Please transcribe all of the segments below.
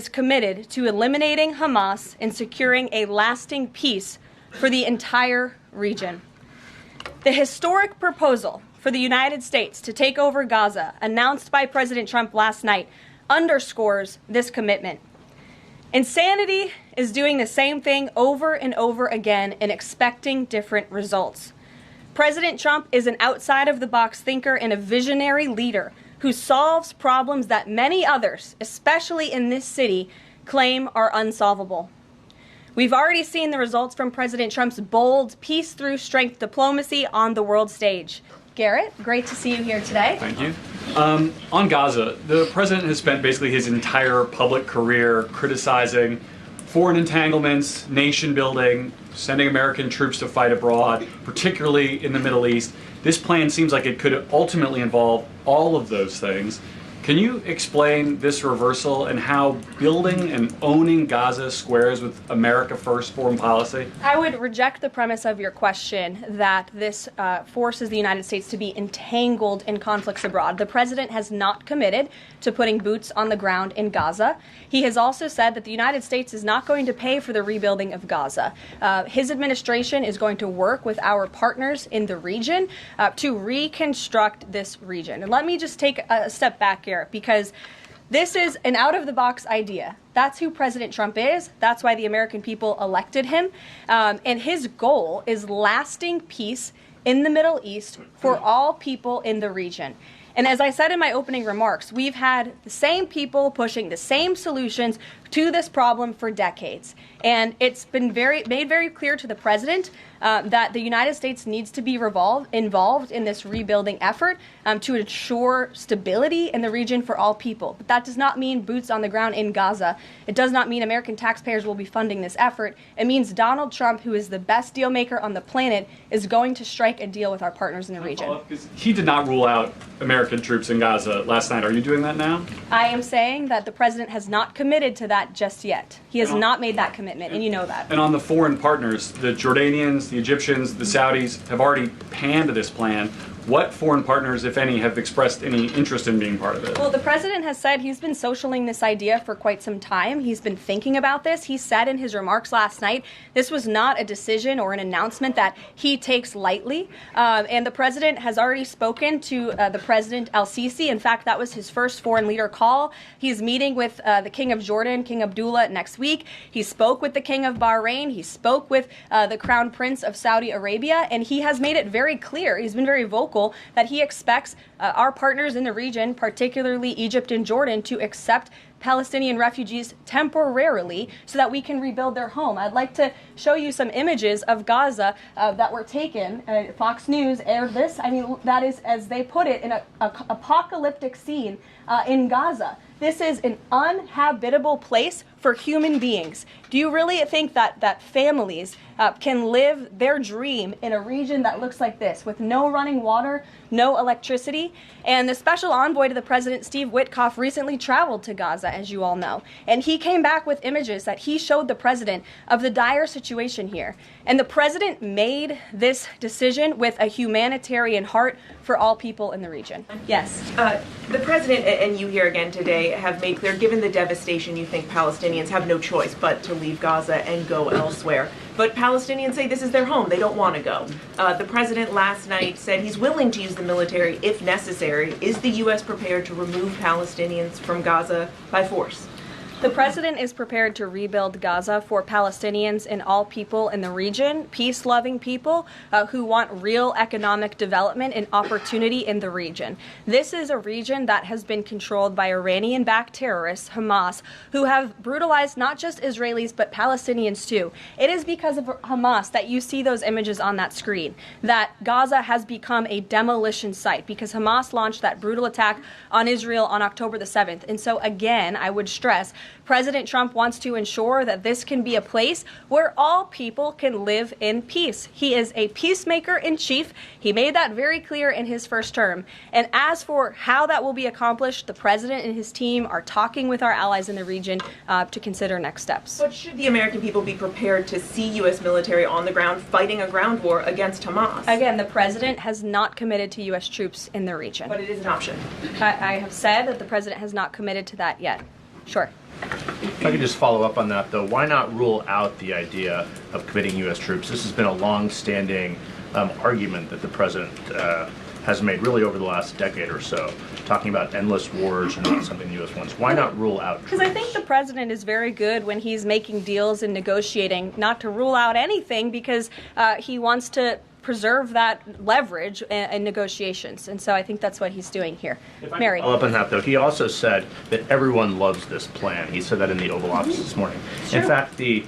is committed to eliminating Hamas and securing a lasting peace for the entire region. The historic proposal for the United States to take over Gaza, announced by President Trump last night, underscores this commitment. Insanity is doing the same thing over and over again and expecting different results. President Trump is an outside-of-the-box thinker and a visionary leader who solves problems that many others, especially in this city, claim are unsolvable. We've already seen the results from President Trump's bold peace-through-strength diplomacy on the world stage. Garrett, great to see you here today. Thank you. On Gaza, the president has spent basically his entire public career criticizing foreign entanglements, nation building, sending American troops to fight abroad, particularly in the Middle East. This plan seems like it could ultimately involve all of those things. Can you explain this reversal and how building and owning Gaza squares with America First foreign policy? I would reject the premise of your question that this forces the United States to be entangled in conflicts abroad. The president has not committed to putting boots on the ground in Gaza. He has also said that the United States is not going to pay for the rebuilding of Gaza. His administration is going to work with our partners in the region to reconstruct this region. And let me just take a step back here, because this is an out-of-the-box idea. That's who President Trump is. That's why the American people elected him. And his goal is lasting peace in the Middle East for all people in the region. And as I said in my opening remarks, we've had the same people pushing the same solutions to this problem for decades. And it's been made very clear to the president that the United States needs to be involved in this rebuilding effort to ensure stability in the region for all people. But that does not mean boots on the ground in Gaza. It does not mean American taxpayers will be funding this effort. It means Donald Trump, who is the best deal maker on the planet, is going to strike a deal with our partners in the region. He did not rule out American troops in Gaza last night. Are you doing that now? I am saying that the president has not committed to that just yet. He has not made that commitment, and you know that. And on the foreign partners, the Jordanians, the Egyptians, the Saudis have already panned this plan. What foreign partners, if any, have expressed any interest in being part of it? Well, the president has said he's been socialing this idea for quite some time. He's been thinking about this. He said in his remarks last night this was not a decision or an announcement that he takes lightly. And the president has already spoken to the President al-Sisi. In fact, that was his first foreign leader call. He's meeting with the King of Jordan, King Abdullah, next week. He spoke with the King of Bahrain. He spoke with the Crown Prince of Saudi Arabia. And he has made it very clear, he's been very vocal, that he expects our partners in the region, particularly Egypt and Jordan, to accept Palestinian refugees temporarily so that we can rebuild their home. I'd like to show you some images of Gaza that were taken. Fox News aired this. I mean, that is, as they put it, an apocalyptic scene in Gaza. This is an uninhabitable place for human beings. Do you really think that families can live their dream in a region that looks like this, with no running water, no electricity? And the special envoy to the president, Steve Witkoff, recently traveled to Gaza, as you all know. And he came back with images that he showed the president of the dire situation here. And the president made this decision with a humanitarian heart for all people in the region. Yes. The president and you here again today have made clear, given the devastation, you think Palestinians have no choice but to leave Gaza and go elsewhere. But Palestinians say this is their home. They don't want to go. The president last night said he's willing to use the military if necessary. Is the U.S. prepared to remove Palestinians from Gaza by force? The president is prepared to rebuild Gaza for Palestinians and all people in the region, peace-loving people who want real economic development and opportunity in the region. This is a region that has been controlled by Iranian-backed terrorists, Hamas, who have brutalized not just Israelis but Palestinians too. It is because of Hamas that you see those images on that screen, that Gaza has become a demolition site, because Hamas launched that brutal attack on Israel on October the 7th. And so again, I would stress, President Trump wants to ensure that this can be a place where all people can live in peace. He is a peacemaker in chief. He made that very clear in his first term. And as for how that will be accomplished, the president and his team are talking with our allies in the region to consider next steps. But should the American people be prepared to see U.S. military on the ground fighting a ground war against Hamas? Again, the president has not committed to U.S. troops in the region. But it is an option. I have said that the president has not committed to that yet. Sure. If I could just follow up on that, though, why not rule out the idea of committing U.S. troops? This has been a long-standing argument that the president has made really over the last decade or so, talking about endless wars and not something the U.S. wants. Why not rule out troops? Because I think the president is very good when he's making deals and negotiating not to rule out anything, because he wants to preserve that leverage in negotiations. And so I think that's what he's doing here. Mary. Follow up on that, though. He also said that everyone loves this plan. He said that in the Oval Office this morning. Sure. In fact, the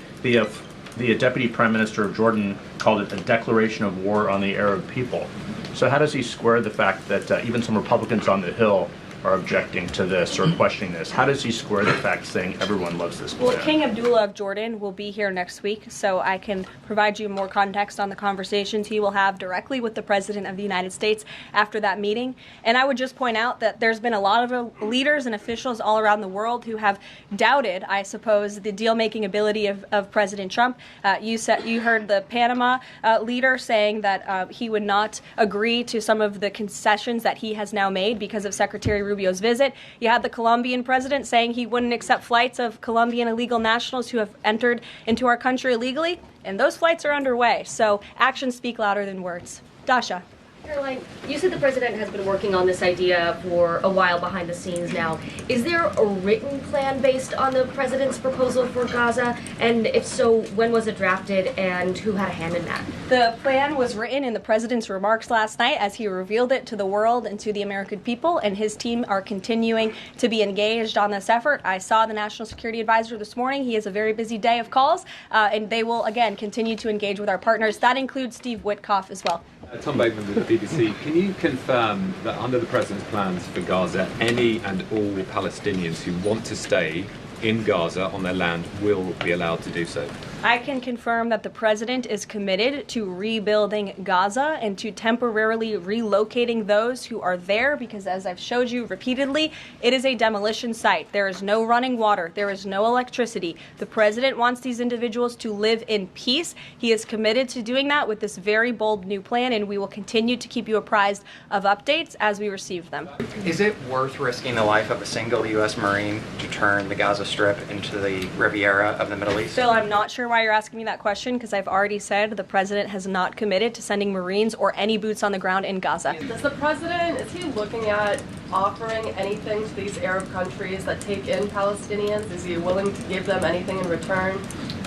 Deputy Prime Minister of Jordan called it a declaration of war on the Arab people. So how does he square the fact that even some Republicans on the Hill are objecting to this or questioning this? How does he square the fact saying everyone loves this plan? Well, King Abdullah of Jordan will be here next week, so I can provide you more context on the conversations he will have directly with the President of the United States after that meeting. And I would just point out that there's been a lot of leaders and officials all around the world who have doubted, I suppose, the deal-making ability of President Trump. You heard the Panama leader saying that he would not agree to some of the concessions that he has now made because of Secretary Rubio's visit. You had the Colombian president saying he wouldn't accept flights of Colombian illegal nationals who have entered into our country illegally, and those flights are underway. So actions speak louder than words. Dasha. Caroline, you said the president has been working on this idea for a while behind the scenes now. Is there a written plan based on the president's proposal for Gaza? And if so, when was it drafted and who had a hand in that? The plan was written in the president's remarks last night as he revealed it to the world and to the American people, and his team are continuing to be engaged on this effort. I saw the National Security Advisor this morning. He has a very busy day of calls, and they will, again, continue to engage with our partners. That includes Steve Witkoff as well. Tom Bateman with the BBC. Can you confirm that under the President's plans for Gaza, any and all Palestinians who want to stay in Gaza on their land will be allowed to do so? I can confirm that the president is committed to rebuilding Gaza and to temporarily relocating those who are there, because as I've showed you repeatedly, it is a demolition site. There is no running water. There is no electricity. The president wants these individuals to live in peace. He is committed to doing that with this very bold new plan, and we will continue to keep you apprised of updates as we receive them. Is it worth risking the life of a single U.S. Marine to turn the Gaza Strip into the Riviera of the Middle East? Phil, I'm not sure why you're asking me that question, because I've already said the president has not committed to sending Marines or any boots on the ground in Gaza. Does the president, is he looking at offering anything to these Arab countries that take in Palestinians? Is he willing to give them anything in return?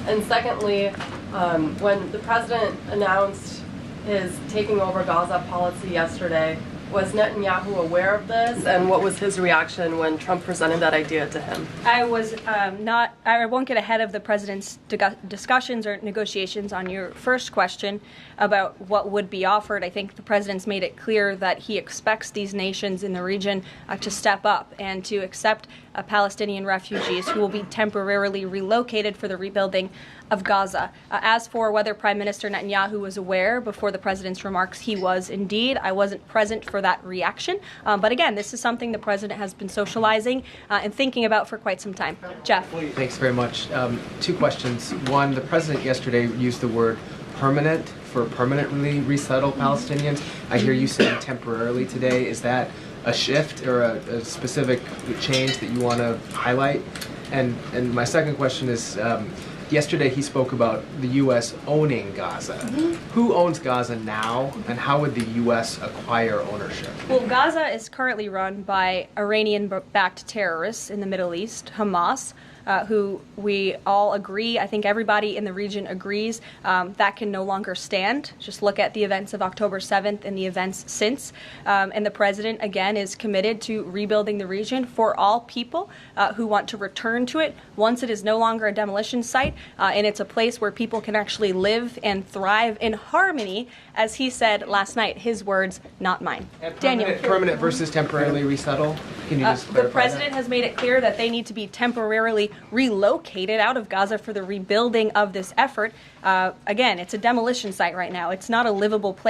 And secondly, when the president announced his taking over Gaza policy yesterday, was Netanyahu aware of this, and what was his reaction when Trump presented that idea to him? I won't get ahead of the president's discussions or negotiations on your first question about what would be offered. I think the president's made it clear that he expects these nations in the region to step up and to accept Palestinian refugees who will be temporarily relocated for the rebuilding of Gaza. As for whether Prime Minister Netanyahu was aware before the president's remarks, he was indeed. I wasn't present for that reaction. But again, this is something the president has been socializing and thinking about for quite some time. Jeff. Thanks very much. Two questions. One, the president yesterday used the word permanent for permanently resettle Palestinians. I hear you saying temporarily today. Is that a shift or a specific change that you want to highlight? And my second question is, yesterday he spoke about the U.S. owning Gaza. Who owns Gaza now, and how would the U.S. acquire ownership? Well, Gaza is currently run by Iranian-backed terrorists in the Middle East, Hamas, who we all agree, I think everybody in the region agrees, that can no longer stand. Just look at the events of October 7th and the events since. And the president, again, is committed to rebuilding the region for all people who want to return to it once it is no longer a demolition site and it's a place where people can actually live and thrive in harmony, as he said last night. His words, not mine. Daniel. Permanent versus temporarily resettle? Can you just clarify the president has made it clear that they need to be temporarily relocated out of Gaza for the rebuilding of this effort. Again, it's a demolition site right now. It's not a livable place.